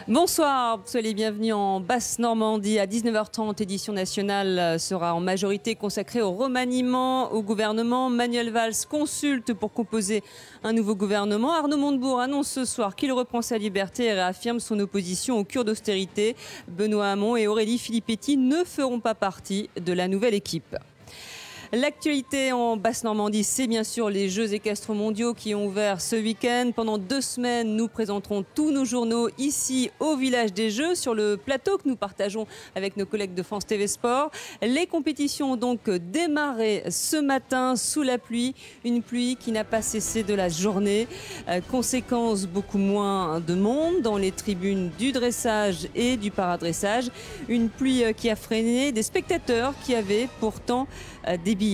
Bonsoir, soyez les bienvenus en Basse-Normandie. À 19h30, édition nationale sera en majorité consacrée au remaniement au gouvernement. Manuel Valls consulte pour composer un nouveau gouvernement. Arnaud Montebourg annonce ce soir qu'il reprend sa liberté et réaffirme son opposition aux cures d'austérité. Benoît Hamon et Aurélie Filippetti ne feront pas partie de la nouvelle équipe. L'actualité en Basse-Normandie, c'est bien sûr les Jeux équestres mondiaux qui ont ouvert ce week-end. Pendant 2 semaines, nous présenterons tous nos journaux ici au village des Jeux, sur le plateau que nous partageons avec nos collègues de France TV Sport. Les compétitions ont donc démarré ce matin sous la pluie, une pluie qui n'a pas cessé de la journée. Conséquence, beaucoup moins de monde dans les tribunes du dressage et du paradressage. Une pluie qui a freiné des spectateurs qui avaient pourtant des billets.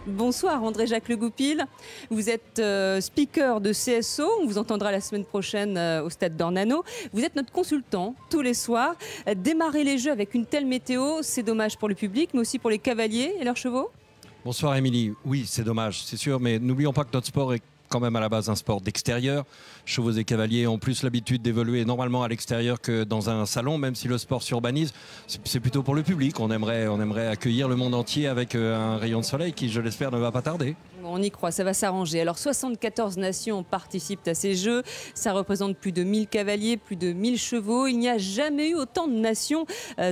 Bonsoir André-Jacques Le Goupil, vous êtes speaker de CSO, on vous entendra la semaine prochaine au stade d'Ornano. Vous êtes notre consultant tous les soirs. Démarrer les Jeux avec une telle météo, c'est dommage pour le public, mais aussi pour les cavaliers et leurs chevaux. Bonsoir Émilie, oui c'est dommage, c'est sûr, mais n'oublions pas que notre sport est quand même à la base un sport d'extérieur. Chevaux et cavaliers ont plus l'habitude d'évoluer normalement à l'extérieur que dans un salon, même si le sport s'urbanise. C'est plutôt pour le public. On aimerait accueillir le monde entier avec un rayon de soleil qui, je l'espère, ne va pas tarder. On y croit, ça va s'arranger. Alors 74 nations participent à ces Jeux. Ça représente plus de 1000 cavaliers, plus de 1000 chevaux. Il n'y a jamais eu autant de nations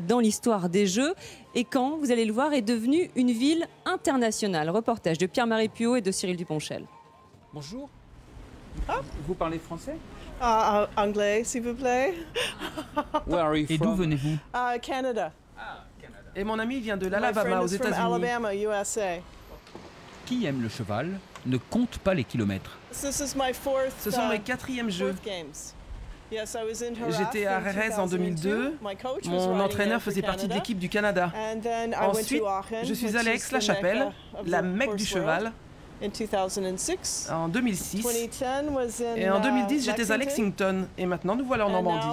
dans l'histoire des Jeux. Et Caen, vous allez le voir, est devenue une ville internationale. Reportage de Pierre-Marie Puot et de Cyril Duponchel. Bonjour. Vous parlez français? Anglais, s'il vous plaît. Where are you from? Et d'où venez-vous? Canada. Et mon ami vient de l'Alabama aux États-Unis. USA. Qui aime le cheval ne compte pas les kilomètres. Ce sont mes 4e Jeux. J'étais à Jerez en 2002. Mon entraîneur faisait partie de l'équipe du Canada. Ensuite, je suis allé à Aix-la-Chapelle, la Mecque du cheval. En 2006. Et en 2010, j'étais à Lexington. Et maintenant, nous voilà en Normandie.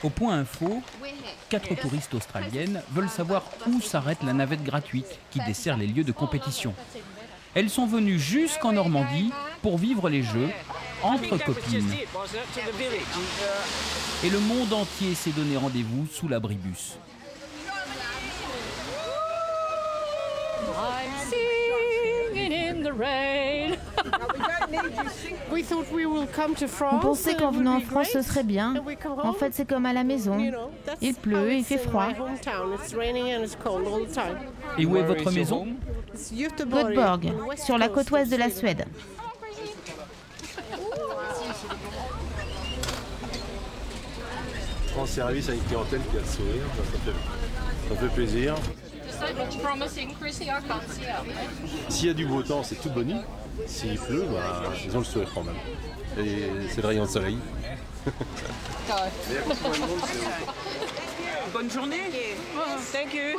Au point info, 4 touristes australiennes veulent savoir où s'arrête la navette gratuite qui dessert les lieux de compétition. Elles sont venues jusqu'en Normandie pour vivre les Jeux entre copines. Et le monde entier s'est donné rendez-vous sous l'abribus. I'm singing in the rain. On pensait qu'en venant en France, ce serait bien. En fait, c'est comme à la maison. Il pleut et il fait froid. Et où est votre maison? Göteborg, sur la côte ouest de la Suède. Rendre service à une clientèle qui a le sourire, ça fait plaisir. S'il y a du beau temps, c'est tout boni. S'il pleut, ils ont le sourire quand même. Et c'est le rayon de soleil. Bonne journée. Thank you.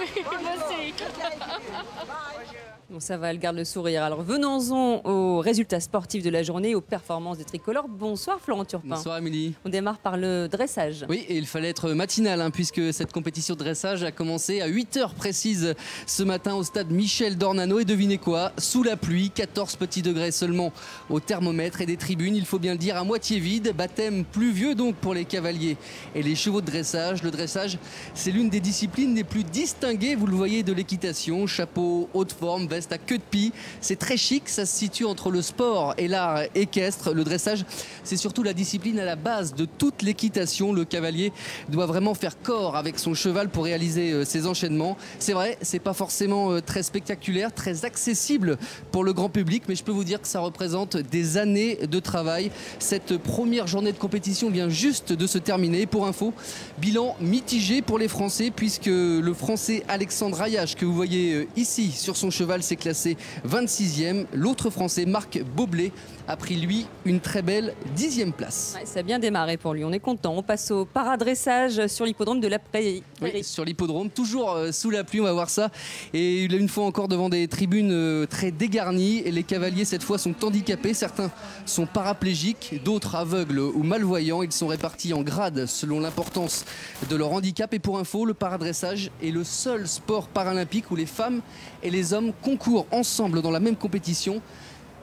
Bon, ça va, elle garde le sourire. Alors venons-en aux résultats sportifs de la journée, aux performances des tricolores. Bonsoir Florent Turpin. Bonsoir Amélie. On démarre par le dressage. Oui, et il fallait être matinal puisque cette compétition de dressage a commencé à 8h précises ce matin au stade Michel d'Ornano. Et devinez quoi? Sous la pluie, 14 petits degrés seulement au thermomètre et des tribunes, il faut bien le dire, à moitié vides. Baptême pluvieux donc pour les cavaliers et les chevaux de dressage. Le dressage, c'est l'une des disciplines les plus distinguées, vous le voyez, de l'équitation. Chapeau, haute forme, veste à queue de pie. C'est très chic, ça se situe entre le sport et l'art équestre. Le dressage, c'est surtout la discipline à la base de toute l'équitation. Le cavalier doit vraiment faire corps avec son cheval pour réaliser ses enchaînements. C'est vrai, c'est pas forcément très spectaculaire, très accessible pour le grand public, mais je peux vous dire que ça représente des années de travail. Cette première journée de compétition vient juste de se terminer. Pour info, bilan mitigé pour les Français, puisque le Français Alexandre Ayache, que vous voyez ici sur son cheval, s'est classé 26e. L'autre Français, Marc Boblet, a pris lui une très belle 10e place. Ouais, ça a bien démarré pour lui, on est content. On passe au paradressage sur l'hippodrome de la Prairie. Oui, sur l'hippodrome, toujours sous la pluie, on va voir ça. Et une fois encore devant des tribunes très dégarnies. Et les cavaliers cette fois sont handicapés, certains sont paraplégiques, d'autres aveugles ou malvoyants. Ils sont répartis en grades selon l'importance de leur handicap. Et pour info, le paradressage est le seul sport paralympique où les femmes et les hommes concourent ensemble dans la même compétition.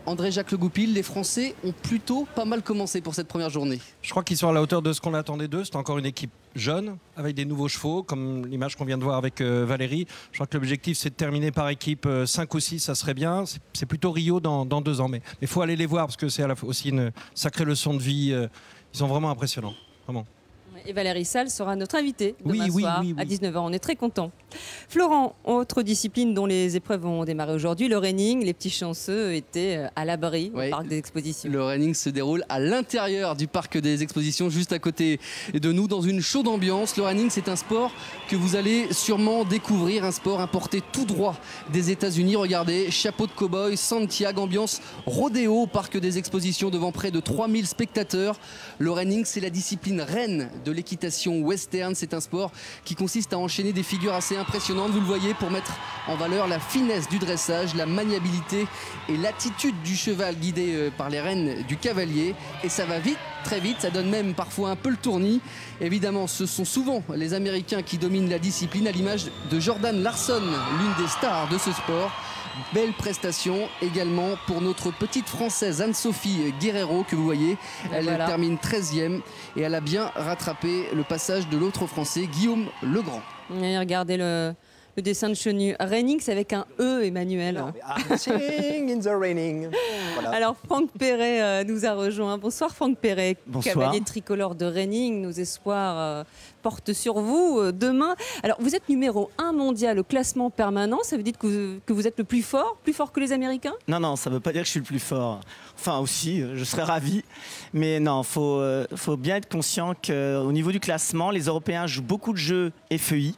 André-Jacques Le Goupil, les Français ont plutôt pas mal commencé pour cette première journée. Je crois qu'ils sont à la hauteur de ce qu'on attendait d'eux. C'est encore une équipe jeune, avec des nouveaux chevaux, comme l'image qu'on vient de voir avec Valérie. Je crois que l'objectif, c'est de terminer par équipe 5 ou 6, ça serait bien. C'est plutôt Rio dans 2 ans. Mais il faut aller les voir, parce que c'est aussi une sacrée leçon de vie. Ils sont vraiment impressionnants, vraiment. Et Valérie Salle sera notre invitée demain oui, soir à 19h. On est très contents. Florent, autre discipline dont les épreuves vont démarrer aujourd'hui, le reining. Les petits chanceux étaient à l'abri au parc des expositions. Le reining se déroule à l'intérieur du parc des expositions, juste à côté de nous, dans une chaude ambiance. Le reining, c'est un sport que vous allez sûrement découvrir, un sport importé tout droit des États-Unis. Regardez, chapeau de cow-boy, Santiago, ambiance rodéo au parc des expositions devant près de 3000 spectateurs. Le reining, c'est la discipline reine de l'équitation western. C'est un sport qui consiste à enchaîner des figures assez impressionnantes, vous le voyez, pour mettre en valeur la finesse du dressage, la maniabilité et l'attitude du cheval guidé par les rênes du cavalier. Et ça va vite, très vite, ça donne même parfois un peu le tournis. Évidemment, ce sont souvent les Américains qui dominent la discipline, à l'image de Jordan Larson, l'une des stars de ce sport. Belle prestation également pour notre petite Française Anne-Sophie Guerrero, que vous voyez. Elle termine 13e et elle a bien rattrapé le passage de l'autre Français, Guillaume Legrand. Et regardez le dessin de Chenu. Reining, c'est avec un E, Emmanuel. Sing in the raining. Voilà. Alors, Franck Perret nous a rejoint. Bonsoir Franck Perret, cavalier tricolore de Reining. Nos espoirs portent sur vous demain. Alors, vous êtes numéro 1 mondial au classement permanent. Ça veut dire que vous êtes le plus fort que les Américains? Non, ça ne veut pas dire que je suis le plus fort. Enfin, aussi, je serais ravi. Mais non, faut bien être conscient qu'au niveau du classement, les Européens jouent beaucoup de jeux FEI.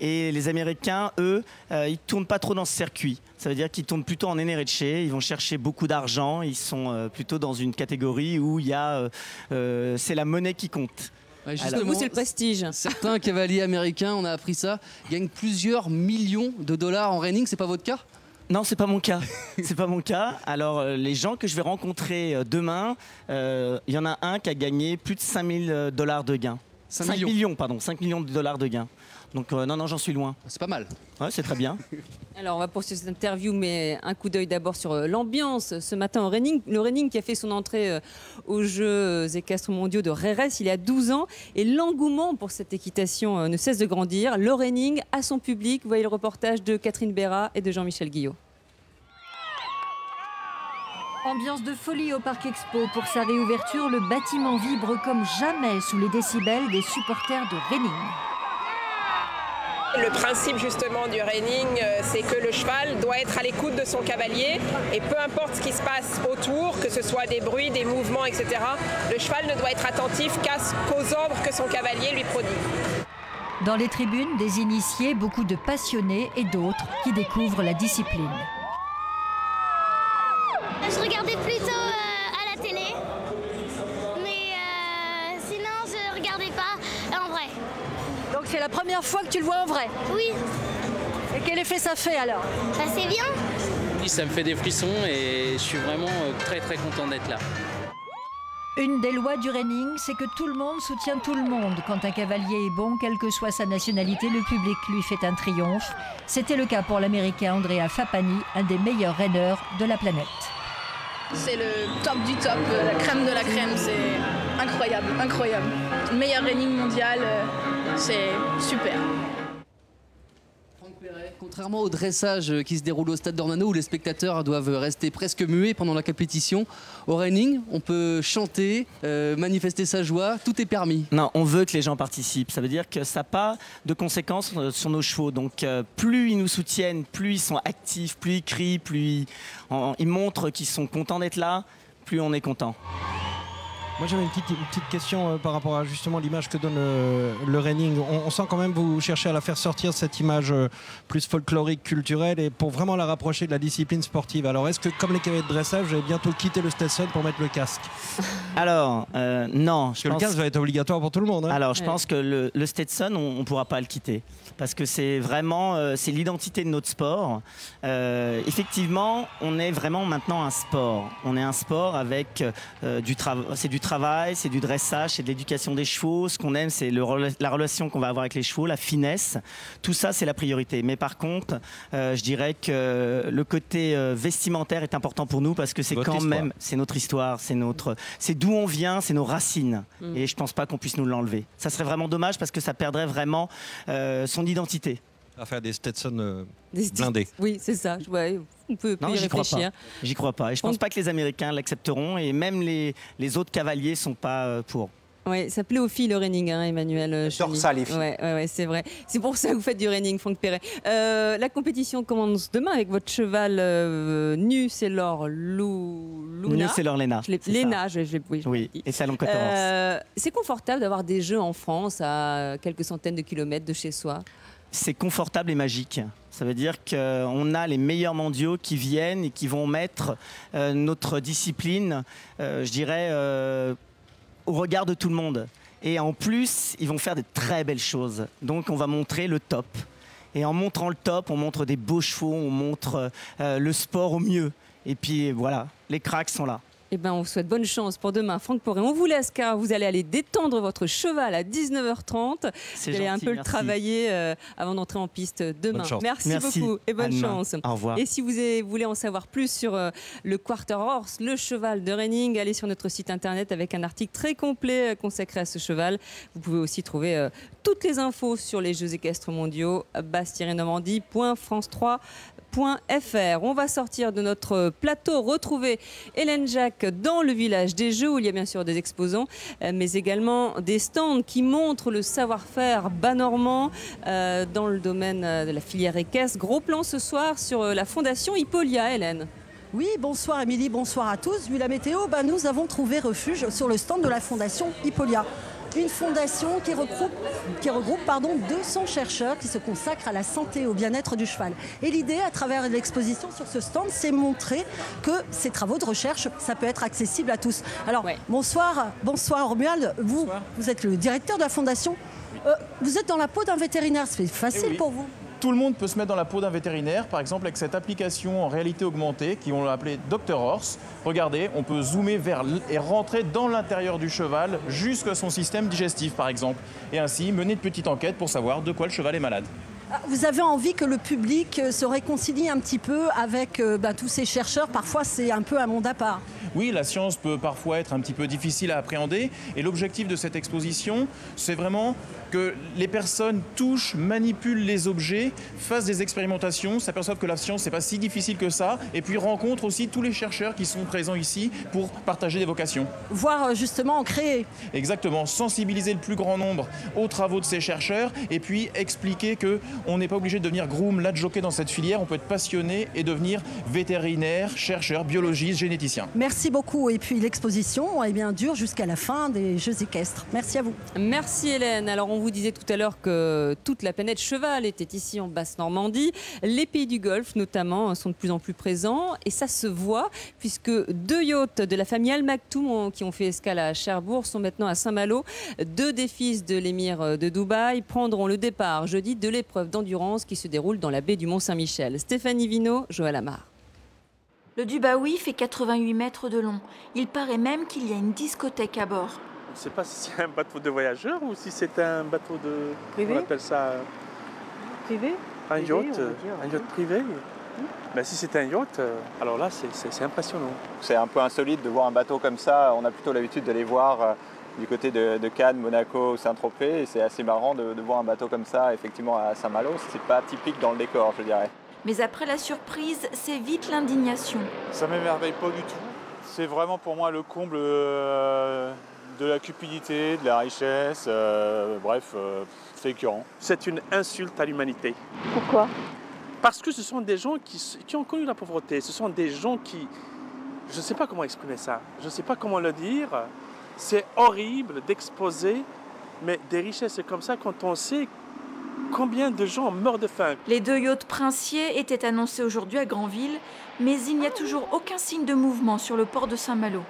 Et les Américains, eux, ils ne tournent pas trop dans ce circuit. Ça veut dire qu'ils tournent plutôt en NRHC, ils vont chercher beaucoup d'argent, ils sont plutôt dans une catégorie où il y a, c'est la monnaie qui compte. Ouais, justement, c'est le prestige. Certains cavaliers américains, on a appris ça, gagnent plusieurs millions de dollars en reining. C'est pas votre cas? Non, c'est pas mon cas. C'est pas mon cas. Alors, les gens que je vais rencontrer demain, il y en a un qui a gagné plus de 5 000 $ de gains. 5 millions de dollars de gains. Donc non, j'en suis loin. C'est pas mal. Ouais, c'est très bien. Alors on va poursuivre cette interview, mais un coup d'œil d'abord sur l'ambiance ce matin au reining. Le reining qui a fait son entrée aux Jeux équestres mondiaux de Jerez il y a 12 ans. Et l'engouement pour cette équitation ne cesse de grandir. Le reining a son public. Vous voyez le reportage de Catherine Bérat et de Jean-Michel Guillot. Ambiance de folie au Parc Expo. Pour sa réouverture, le bâtiment vibre comme jamais sous les décibels des supporters de reining. Le principe justement du reining, c'est que le cheval doit être à l'écoute de son cavalier et peu importe ce qui se passe autour, que ce soit des bruits, des mouvements, etc., le cheval ne doit être attentif qu'aux ordres que son cavalier lui prodigue. Dans les tribunes, des initiés, beaucoup de passionnés et d'autres qui découvrent la discipline. Je regardais plutôt à la télé, mais sinon je regardais pas en vrai. Donc c'est la première fois que tu le vois en vrai? Oui. Et quel effet ça fait alors? C'est bien. Oui, ça me fait des frissons et je suis vraiment très content d'être là. Une des lois du reining, c'est que tout le monde soutient tout le monde. Quand un cavalier est bon, quelle que soit sa nationalité, le public lui fait un triomphe. C'était le cas pour l'Américain Andrea Fappani, un des meilleurs raineurs de la planète. C'est le top du top, la crème de la crème, c'est incroyable, incroyable. Le meilleur reining mondial, c'est super. Contrairement au dressage qui se déroule au stade d'Ornano où les spectateurs doivent rester presque muets pendant la compétition, au reining, on peut chanter, manifester sa joie, tout est permis. Non, on veut que les gens participent. Ça veut dire que ça n'a pas de conséquences sur nos chevaux. Donc plus ils nous soutiennent, plus ils sont actifs, plus ils crient, plus ils montrent qu'ils sont contents d'être là, plus on est content. Moi j'avais une petite question par rapport à justement l'image que donne le reining. On sent quand même vous cherchez à la faire sortir cette image plus folklorique, culturelle, et pour vraiment la rapprocher de la discipline sportive. Alors est-ce que comme les cavaliers de dressage, vous allez bientôt quitter le Stetson pour mettre le casque? Alors non. Parce que le casque va être obligatoire pour tout le monde. Hein. Alors je pense que le Stetson, on ne pourra pas le quitter. Parce que c'est vraiment c'est l'identité de notre sport. Effectivement, on est vraiment maintenant un sport. On est un sport avec c'est du travail travail, c'est du dressage, c'est de l'éducation des chevaux. Ce qu'on aime, c'est la relation qu'on va avoir avec les chevaux, la finesse. Tout ça, c'est la priorité. Mais par contre, je dirais que le côté vestimentaire est important pour nous parce que c'est quand même, c'est notre histoire, c'est d'où on vient, c'est nos racines. Et je pense pas qu'on puisse nous l'enlever. Ça serait vraiment dommage parce que ça perdrait vraiment son identité. À faire des Stetson blindés. Oui, c'est ça. Ouais, on peut y réfléchir. J'y crois pas. Et je pense pas que les Américains l'accepteront et même les autres cavaliers sont pas pour. Oui, ça plaît aux filles le reining, hein, Emmanuel. J'adore ça, les filles. Ouais, c'est vrai. C'est pour ça que vous faites du reining, Franck Perret. La compétition commence demain avec votre cheval nu, c'est l'or Luna. Nu, c'est l'or Léna. Léna, oui, et Salon Quatorze. C'est confortable d'avoir des jeux en France à quelques centaines de kilomètres de chez soi. C'est confortable et magique. Ça veut dire qu'on a les meilleurs mondiaux qui viennent et qui vont mettre notre discipline, je dirais, au regard de tout le monde. Et en plus, ils vont faire de très belles choses. Donc on va montrer le top. Et en montrant le top, on montre des beaux chevaux, on montre le sport au mieux. Et puis voilà, les cracks sont là. Eh ben, on vous souhaite bonne chance pour demain, Franck Perret. On vous laisse car vous allez aller détendre votre cheval à 19h30. Vous allez un peu le travailler avant d'entrer en piste demain. Merci beaucoup et bonne chance. Au revoir. Et si vous voulez en savoir plus sur le Quarter Horse, le cheval de reining, allez sur notre site internet avec un article très complet consacré à ce cheval. Vous pouvez aussi trouver toutes les infos sur les Jeux équestres mondiaux, basse-normandie.france3.fr. On va sortir de notre plateau, retrouver Hélène Jacques dans le village des Jeux où il y a bien sûr des exposants, mais également des stands qui montrent le savoir-faire bas-normand dans le domaine de la filière équestre. Gros plan ce soir sur la fondation Hippolia, Hélène. Oui, bonsoir Émilie, bonsoir à tous. Vu la météo, nous avons trouvé refuge sur le stand de la fondation Hippolia. Une fondation qui regroupe 200 chercheurs qui se consacrent à la santé et au bien-être du cheval. Et l'idée, à travers l'exposition sur ce stand, c'est montrer que ces travaux de recherche, ça peut être accessible à tous. Alors, bonsoir Romuald, vous êtes le directeur de la fondation. Vous êtes dans la peau d'un vétérinaire, c'est facile pour vous. Tout le monde peut se mettre dans la peau d'un vétérinaire, par exemple avec cette application en réalité augmentée qui on l'a appelée Dr Horse. Regardez, on peut zoomer vers et rentrer dans l'intérieur du cheval jusqu'à son système digestif par exemple. Et ainsi mener de petites enquêtes pour savoir de quoi le cheval est malade. Vous avez envie que le public se réconcilie un petit peu avec tous ces chercheurs. Parfois, c'est un peu un monde à part. Oui, la science peut parfois être un petit peu difficile à appréhender. Et l'objectif de cette exposition, c'est vraiment que les personnes touchent, manipulent les objets, fassent des expérimentations, s'aperçoivent que la science, c'est pas si difficile que ça. Et puis rencontrent aussi tous les chercheurs qui sont présents ici pour partager des vocations. Voire justement en créer. Exactement, sensibiliser le plus grand nombre aux travaux de ces chercheurs et puis expliquer que on n'est pas obligé de devenir groom, ladjockey dans cette filière, on peut être passionné et devenir vétérinaire, chercheur, biologiste, généticien. Merci beaucoup. Et puis l'exposition dure jusqu'à la fin des Jeux équestres. Merci à vous. Merci Hélène. Alors on vous disait tout à l'heure que toute la planète cheval était ici en Basse-Normandie. Les pays du Golfe notamment sont de plus en plus présents et ça se voit puisque 2 yachts de la famille Al Maktoum qui ont fait escale à Cherbourg sont maintenant à Saint-Malo. 2 des fils de l'émir de Dubaï prendront le départ jeudi de l'épreuve d'endurance qui se déroule dans la baie du Mont-Saint-Michel. Stéphanie Vino, Joël Amar. Le Dubaoui fait 88 mètres de long. Il paraît même qu'il y a une discothèque à bord. On ne sait pas si c'est un bateau de voyageurs ou si c'est un bateau de... Privé. On appelle ça... Privé. Un yacht privé. Ben, si c'est un yacht, alors là c'est impressionnant. C'est un peu insolite de voir un bateau comme ça. On a plutôt l'habitude de les voir du côté de Cannes, Monaco, Saint-Tropez. Et c'est assez marrant de voir un bateau comme ça, effectivement, à Saint-Malo. C'est pas typique dans le décor, je dirais. Mais après la surprise, c'est vite l'indignation. Ça m'émerveille pas du tout. C'est vraiment pour moi le comble de la cupidité, de la richesse. C'est écœurant. C'est une insulte à l'humanité. Pourquoi ? Parce que ce sont des gens qui ont connu la pauvreté. Ce sont des gens qui... Je ne sais pas comment exprimer ça. Je ne sais pas comment le dire. C'est horrible d'exposer mais des richesses comme ça quand on sait combien de gens meurent de faim. Les 2 yachts princiers étaient annoncés aujourd'hui à Granville, mais il n'y a toujours aucun signe de mouvement sur le port de Saint-Malo.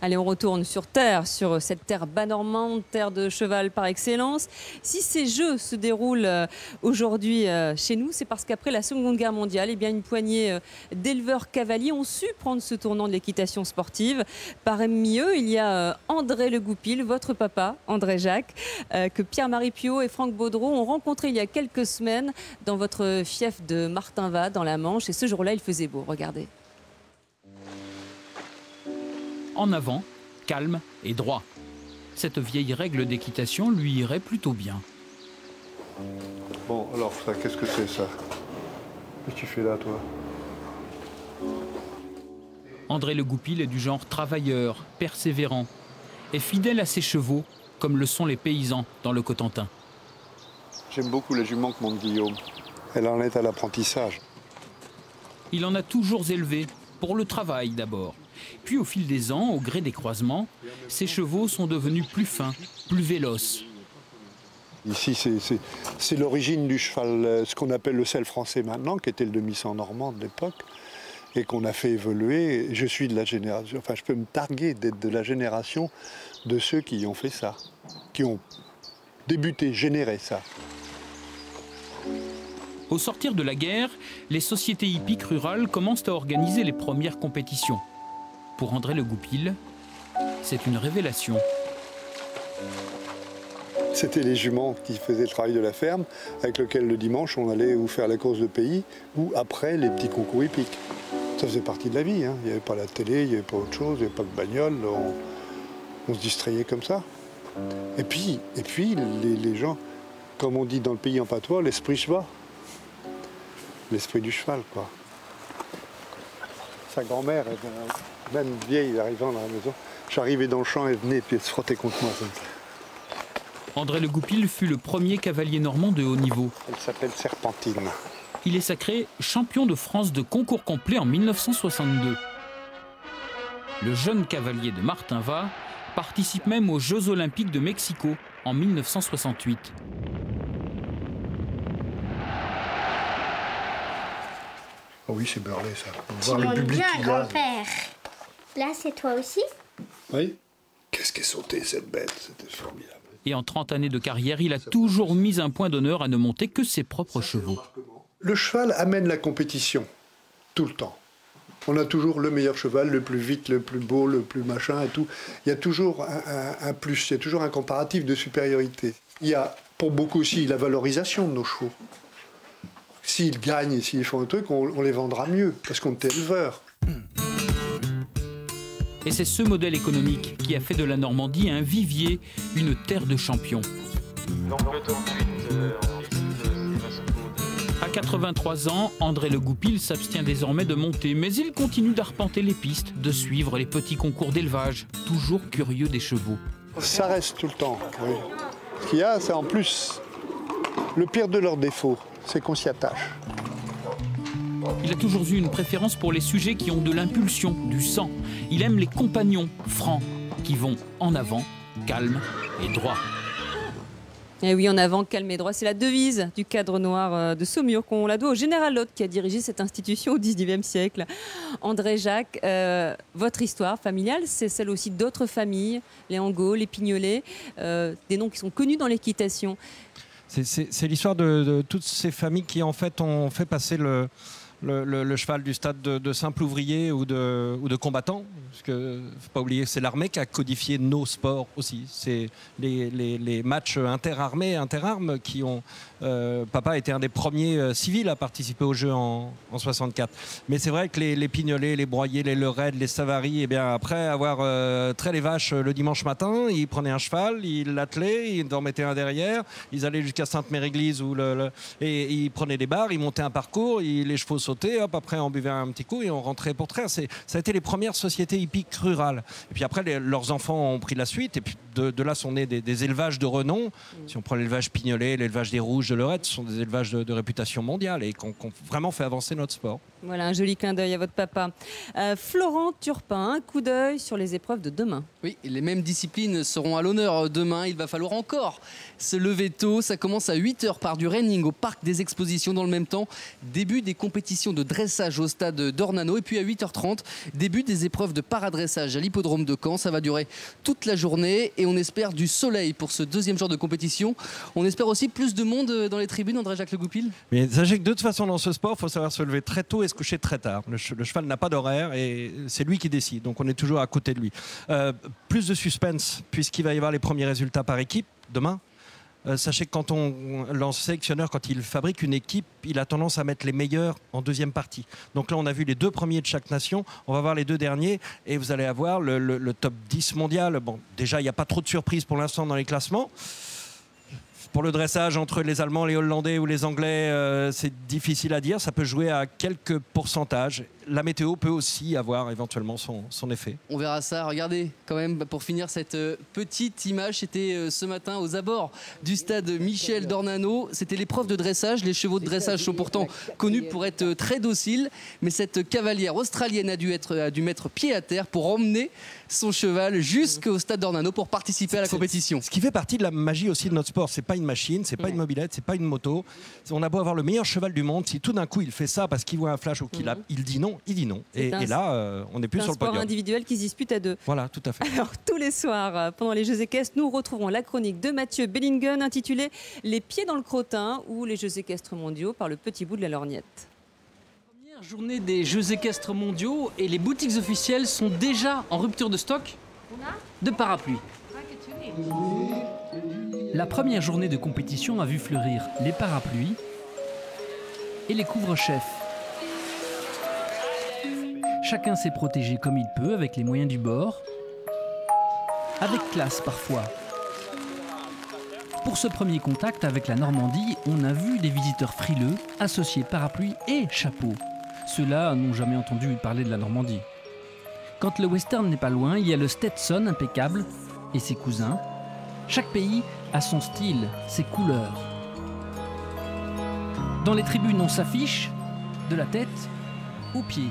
Allez, on retourne sur Terre, sur cette terre bas normande, terre de cheval par excellence. Si ces Jeux se déroulent aujourd'hui chez nous, c'est parce qu'après la Seconde Guerre mondiale, eh bien, une poignée d'éleveurs cavaliers ont su prendre ce tournant de l'équitation sportive. Parmi eux, il y a André Le Goupil, votre papa, André Jacques, que Pierre-Marie Piot et Franck Baudreau ont rencontré il y a quelques semaines dans votre fief de Martinvat, dans la Manche. Et ce jour-là, il faisait beau. Regardez. En avant, calme et droit. Cette vieille règle d'équitation lui irait plutôt bien. Bon, alors ça, qu'est-ce que c'est ça? Qu'est-ce que tu fais là, toi? André Le Goupil est du genre travailleur, persévérant et fidèle à ses chevaux, comme le sont les paysans dans le Cotentin. J'aime beaucoup la jument que monte Guillaume. Elle en est à l'apprentissage. Il en a toujours élevé, pour le travail d'abord. Puis au fil des ans, au gré des croisements, ses chevaux sont devenus plus fins, plus véloces. Ici, c'est l'origine du cheval, ce qu'on appelle le sel français maintenant, qui était le demi-sang normand de l'époque, et qu'on a fait évoluer. Je suis de la génération, enfin je peux me targuer d'être de la génération de ceux qui ont fait ça, qui ont débuté, généré ça. Au sortir de la guerre, les sociétés hippiques rurales commencent à organiser les premières compétitions. Pour André Le Goupil, c'est une révélation. C'était les juments qui faisaient le travail de la ferme, avec lequel le dimanche on allait ou faire la course de pays, ou après les petits concours hippiques. Ça faisait partie de la vie, hein. Il n'y avait pas la télé, il n'y avait pas autre chose, il n'y avait pas de bagnole, on se distrayait comme ça. Et puis les gens, comme on dit dans le pays en patois, l'esprit cheval. L'esprit du cheval, quoi. Sa grand-mère, même vieille, arrivant dans la maison, j'arrivais dans le champ, elle venait et puis elle se frottait contre moi. André Le Goupil fut le premier cavalier normand de haut niveau. Elle s'appelle Serpentine. Il est sacré champion de France de concours complet en 1962. Le jeune cavalier de Martinvat participe même aux Jeux Olympiques de Mexico en 1968. Oh oui, c'est Burley, ça. Tu montes bien, grand-père. Là, c'est toi aussi? Oui. Qu'est-ce qu'est sauté, cette bête? C'était formidable. Et en 30 années de carrière, il a toujours mis un point d'honneur à ne monter que ses propres chevaux. Le cheval amène la compétition, tout le temps. On a toujours le meilleur cheval, le plus vite, le plus beau, le plus machin et tout. Il y a toujours un plus, il y a toujours un comparatif de supériorité. Il y a, pour beaucoup aussi, la valorisation de nos chevaux. S'ils gagnent et s'ils font un truc, on les vendra mieux, parce qu'on est éleveur. Et c'est ce modèle économique qui a fait de la Normandie un vivier, une terre de champions. À 83 ans, André Le Goupil s'abstient désormais de monter, mais il continue d'arpenter les pistes, de suivre les petits concours d'élevage, toujours curieux des chevaux. Ça reste tout le temps, oui. Ce qu'il y a, c'est en plus le pire de leurs défauts, c'est qu'on s'y attache. Il a toujours eu une préférence pour les sujets qui ont de l'impulsion, du sang. Il aime les compagnons francs, qui vont en avant, calmes et droits. Et oui, en avant, calme et droit, c'est la devise du cadre noir de Saumur, qu'on la doit au général Lotte qui a dirigé cette institution au XIXe siècle. André Jacques, votre histoire familiale, c'est celle aussi d'autres familles, les Angot, les Pignolet, des noms qui sont connus dans l'équitation. C'est l'histoire de toutes ces familles qui en fait ont fait passer le cheval du stade de simple ouvrier ou de combattant, parce que faut pas oublier, c'est l'armée qui a codifié nos sports aussi. C'est les matchs interarmées, interarmes qui ont. Papa était un des premiers civils à participer aux Jeux en 64. Mais c'est vrai que les Pignolets, les Broyers, les Leraides, les Savary, eh bien après avoir trait les vaches le dimanche matin, ils prenaient un cheval, ils l'attelaient, ils en mettaient un derrière, ils allaient jusqu'à Sainte-Mère-Église et ils prenaient des barres, ils montaient un parcours, les chevaux sautaient, hop, après on buvait un petit coup et on rentrait pour traire. Ça a été les premières sociétés hippiques rurales. Et puis après, leurs enfants ont pris la suite, et puis de là sont nés des élevages de renom. Si on prend l'élevage Pignolet, l'élevage des Rouges de Lorette, ce sont des élevages de réputation mondiale et qui ont vraiment fait avancer notre sport. Voilà, un joli clin d'œil à votre papa. Florent Turpin, un coup d'œil sur les épreuves de demain. Oui, les mêmes disciplines seront à l'honneur demain. Il va falloir encore se lever tôt. Ça commence à 8h par du reining au Parc des Expositions. Dans le même temps, début des compétitions compétition de dressage au stade d'Ornano. Et puis à 8h30, début des épreuves de paradressage à l'hippodrome de Caen. Ça va durer toute la journée et on espère du soleil pour ce deuxième jour de compétition. On espère aussi plus de monde dans les tribunes, André-Jacques Le Goupil. Mais sachez que de toute façon dans ce sport, il faut savoir se lever très tôt et se coucher très tard. Le cheval n'a pas d'horaire et c'est lui qui décide, donc on est toujours à côté de lui. Plus de suspense puisqu'il va y avoir les premiers résultats par équipe demain. Sachez que quand on lance sélectionneur, quand il fabrique une équipe, il a tendance à mettre les meilleurs en deuxième partie. Donc là, on a vu les 2 premiers de chaque nation. On va voir les 2 derniers et vous allez avoir le top 10 mondial. Bon, déjà, il n'y a pas trop de surprises pour l'instant dans les classements. Pour le dressage entre les Allemands, les Hollandais ou les Anglais, c'est difficile à dire. Ça peut jouer à quelques pourcentages. La météo peut aussi avoir éventuellement son effet. On verra ça. Regardez, quand même, pour finir cette petite image, c'était ce matin aux abords du stade Michel Dornano. C'était l'épreuve de dressage. Les chevaux de dressage sont pourtant connus pour être très dociles. Mais cette cavalière australienne a dû mettre pied à terre pour emmener son cheval jusqu'au stade d'Ornano pour participer à la compétition. Ce qui fait partie de la magie aussi de notre sport. C'est pas une machine, c'est pas une mobilette, c'est pas une moto. On a beau avoir le meilleur cheval du monde, si tout d'un coup il fait ça parce qu'il voit un flash ou qu'il il dit non, il dit non. Et là, on n'est plus sur le podium. C'est un sport individuel qui se dispute à 2. Voilà, tout à fait. Alors, tous les soirs, pendant les Jeux équestres, nous retrouverons la chronique de Mathieu Bellingen intitulée « Les pieds dans le crottin » ou les Jeux équestres mondiaux par le petit bout de la lorgnette. Première journée des Jeux équestres mondiaux et les boutiques officielles sont déjà en rupture de stock de parapluies. La première journée de compétition a vu fleurir les parapluies et les couvre-chefs. Chacun s'est protégé comme il peut avec les moyens du bord, avec classe parfois. Pour ce premier contact avec la Normandie, on a vu des visiteurs frileux associer parapluie et chapeau. Ceux-là n'ont jamais entendu parler de la Normandie. Quand le western n'est pas loin, il y a le Stetson impeccable et ses cousins. Chaque pays a son style, ses couleurs. Dans les tribunes, on s'affiche de la tête aux pieds.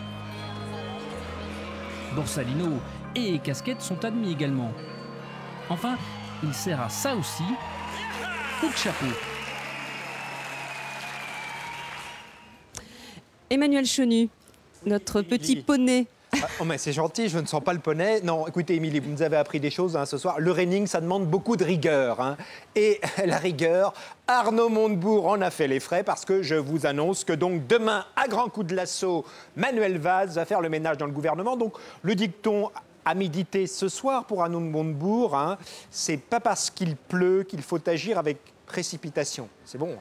Borsalino et casquettes sont admis également. Enfin, il sert à ça aussi, coup de chapeau. Emmanuel Chenu, notre petit poney. Oh mais c'est gentil, je ne sens pas le poney. Non, écoutez Émilie, vous nous avez appris des choses ce soir. Le reining, ça demande beaucoup de rigueur. Et la rigueur, Arnaud Montebourg en a fait les frais parce que je vous annonce que donc demain, à grands coups de lasso, Manuel Valls va faire le ménage dans le gouvernement. Donc le dicton à méditer ce soir pour Arnaud Montebourg, c'est pas parce qu'il pleut qu'il faut agir avec précipitation. C'est bon.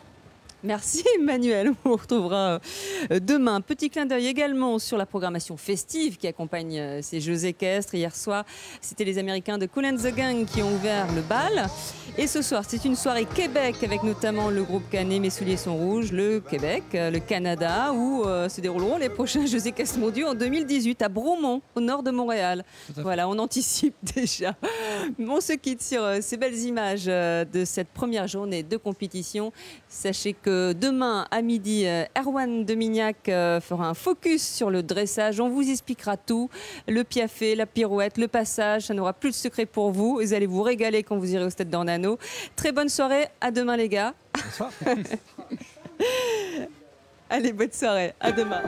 Merci Emmanuel, on vous retrouvera demain. Petit clin d'œil également sur la programmation festive qui accompagne ces Jeux équestres. Hier soir, c'était les Américains de Kool and the Gang qui ont ouvert le bal. Et ce soir, c'est une soirée Québec avec notamment le groupe canet Mes souliers sont rouges, le Québec, le Canada, où se dérouleront les prochains Jeux équestres mondiaux en 2018 à Bromont, au nord de Montréal. Voilà, on anticipe déjà. On se quitte sur ces belles images de cette première journée de compétition. Sachez que demain à midi, Erwan Domignac fera un focus sur le dressage. On vous expliquera tout, le piafé, la pirouette, le passage. Ça n'aura plus de secret pour vous. Vous allez vous régaler quand vous irez au stade d'Ornano. Très bonne soirée. À demain les gars. Bonsoir. Allez, bonne soirée. À demain.